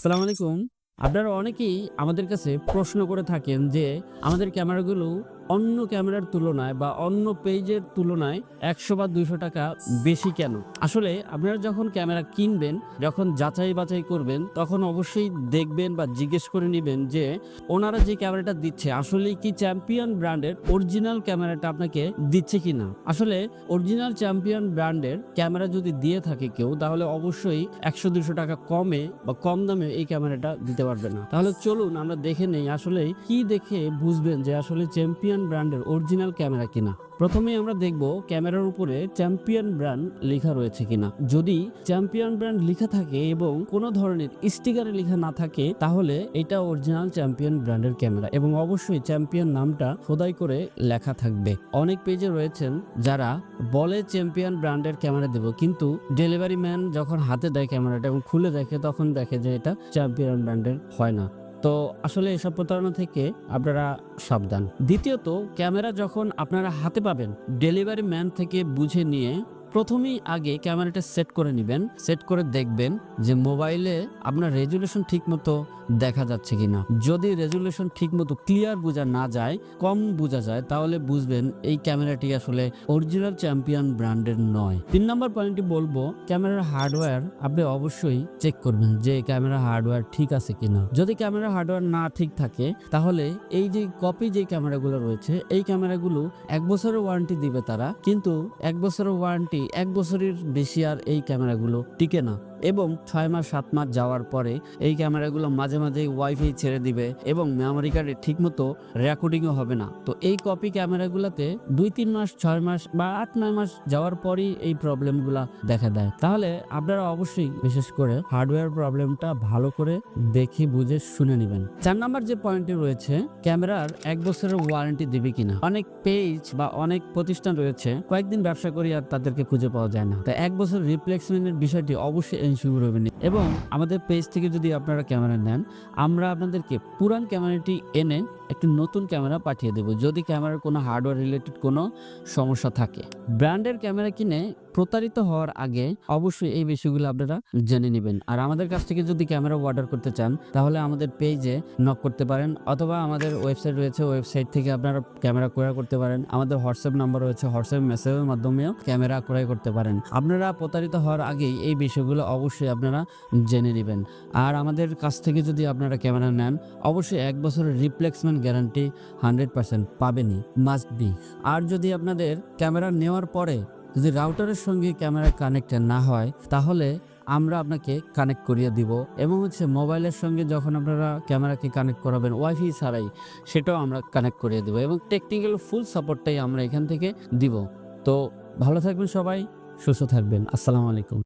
আসসালামু আলাইকুম। আপনারা অনেকেই আমাদের কাছে প্রশ্ন করে থাকেন যে, আমাদের ক্যামেরাগুলো অন্য ক্যামেরার তুলনায় বা অন্য পেজের তুলনায় ১০০ বা ৳২০০ বেশি কেন? আসলে আপনারা যখন ক্যামেরা কিনবেন, যখন যাচাই-বাছাই করবেন, তখন অবশ্যই দেখবেন বা জিজ্ঞেস করে নিবেন যে, ওনারা যে ক্যামেরাটা দিচ্ছে আসলেই কি চ্যাম্পিয়ন ব্র্যান্ডের অরিজিনাল ক্যামেরাটা আপনাকে দিচ্ছে কিনা? আসলে অরিজিনাল চ্যাম্পিয়ন ব্র্যান্ডের ক্যামেরা যদি দিয়ে থাকে কেউ, তাহলে অবশ্যই ৳১০০-৳২০০ কমে বা কম দামে এই ক্যামেরাটা দিতে পারবে না। তাহলে চলুন আমরা দেখে নেই আসলে কি দেখে বুঝবেন যে আসলে চ্যাম্পিয়ন ব্র্যান্ডের অরিজিনাল ক্যামেরা কিনা। প্রথমেই আমরা দেখব ক্যামেরার উপরে চ্যাম্পিয়ন ব্র্যান্ড লেখা রয়েছে কিনা। যদি চ্যাম্পিয়ন ব্র্যান্ড লেখা থাকে এবং কোনো ধরনের স্টিকারে লেখা না থাকে, তাহলে এটা অরিজিনাল চ্যাম্পিয়ন ব্র্যান্ডের ক্যামেরা এবং অবশ্যই চ্যাম্পিয়ন নামটা খোদাই করে লেখা থাকবে। অনেক পেজে রয়েছেন যারা বলে চ্যাম্পিয়ন ব্র্যান্ডের ক্যামেরা দেব, কিন্তু ডেলিভারি ম্যান যখন হাতে দেয় ক্যামেরাটা এবং খুলে দেখে, তখন দেখে যে এটা চ্যাম্পিয়ন ব্র্যান্ডের হয় না। তো আসলে এসব প্রতারণা থেকে আপনারা সাবধান। দ্বিতীয়ত, ক্যামেরা যখন আপনারা হাতে পাবেন, ডেলিভারি ম্যান থেকে বুঝে নিয়ে প্রথমেই আগে ক্যামেরাটা সেট করে নিবেন। সেট করে দেখবেন যে মোবাইলে আপনার রেজুলেশন ঠিকমতো দেখা যাচ্ছে কিনা। যদি রেজুলেশন ঠিকমতো ক্লিয়ার বোঝা না যায়, কম বোঝা যায়, তাহলে বুঝবেন এই ক্যামেরাটি আসলে অরিজিনাল চ্যাম্পিয়ন ব্র্যান্ডের নয়। ৩ নম্বর পয়েন্টটি বলবো, ক্যামেরার হার্ডওয়্যার আপনি অবশ্যই চেক করবেন যে ক্যামেরার হার্ডওয়্যার ঠিক আছে কিনা। যদি ক্যামেরার হার্ডওয়্যার না ঠিক থাকে, তাহলে এই যে কপি যে ক্যামেরাগুলো রয়েছে, এই ক্যামেরাগুলো ১ বছরের ওয়ারেন্টি দিবে তারা, কিন্তু ১ বছরের ওয়ারেন্টি ১ বছরের বেশি আর এই ক্যামেরাগুলো টিকে না এবং ৬ মাস ৭ মাস যাওয়ার পরে এই ক্যামেরাগুলো মাঝে মাঝে ওয়াইফাই ছেড়ে দিবে এবং মেমোরি কার্ডে ঠিকমতো রেকর্ডিংও হবে না। তো এই কপি ক্যামেরাগুলোতে ২-৩ মাস, ৬ মাস বা ৮-৯ মাস যাওয়ার পরই এই প্রবলেমগুলা দেখা দেয়। তাহলে আপনারা অবশ্যই বিশেষ করে হার্ডওয়্যার প্রবলেমটা ভালো করে দেখে বুঝে শুনে নেবেন। ৪ নাম্বার যে পয়েন্টটি রয়েছে, ক্যামেরার ১ বছরের ওয়ারেন্টি দিবে কিনা। অনেক পেজ বা অনেক প্রতিষ্ঠান রয়েছে, কয়েকদিন ব্যবসা করি আর তাদেরকে খুঁজে পাওয়া যায় না। তো ১ বছর রিপ্লেসমেন্টের বিষয়টি অবশ্যই এনশিওর হবেন এবং আমাদের পেজ থেকে যদি আপনারা ক্যামেরা নেন, আমরা আপনাদেরকে পুরান ক্যামেরাটি এনে একটি নতুন ক্যামেরা পাঠিয়ে দেব যদি ক্যামেরার কোনো হার্ডওয়্যার রিলেটেড কোনো সমস্যা থাকে। ব্র্যান্ডের ক্যামেরা কিনে প্রতারিত হওয়ার আগে অবশ্যই এই বিষয়গুলো আপনারা জেনে নেবেন। আর আমাদের কাছ থেকে যদি ক্যামেরা অর্ডার করতে চান, তাহলে আমাদের পেজে নক করতে পারেন, অথবা আমাদের ওয়েবসাইট রয়েছে, ওয়েবসাইট থেকে আপনারা ক্যামেরা ক্রয় করতে পারেন। আমাদের হোয়াটসঅ্যাপ নাম্বার রয়েছে, হোয়াটসঅ্যাপ মেসেজের মাধ্যমেও ক্যামেরা ক্রয় করতে পারেন। আপনারা প্রতারিত হওয়ার আগেই এই বিষয়গুলো অবশ্যই আপনারা জেনে নেবেন। আর আমাদের কাছ থেকে যদি আপনারা ক্যামেরা নেন, অবশ্যই ১ বছরের রিপ্লেসমেন্ট গ্যারান্টি 100% পাবেনই, মাস্ট বি। আর যদি আপনাদের ক্যামেরা নেওয়ার পরে যদি রাউটারের সঙ্গে ক্যামেরা কানেক্টেড না হয়, তাহলে আমরা আপনাকে কানেক্ট করিয়ে দিব এবং মোবাইলের সঙ্গে যখন আপনারা ক্যামেরাকে কানেক্ট করাবেন ওয়াইফাই ছাড়াই, সেটাও আমরা কানেক্ট করিয়ে দিব এবং টেকনিক্যাল ফুল সাপোর্টটাই আমরা এখান থেকে দিব। তো ভালো থাকবেন সবাই, সুস্থ থাকবেন। আসসালামু আলাইকুম।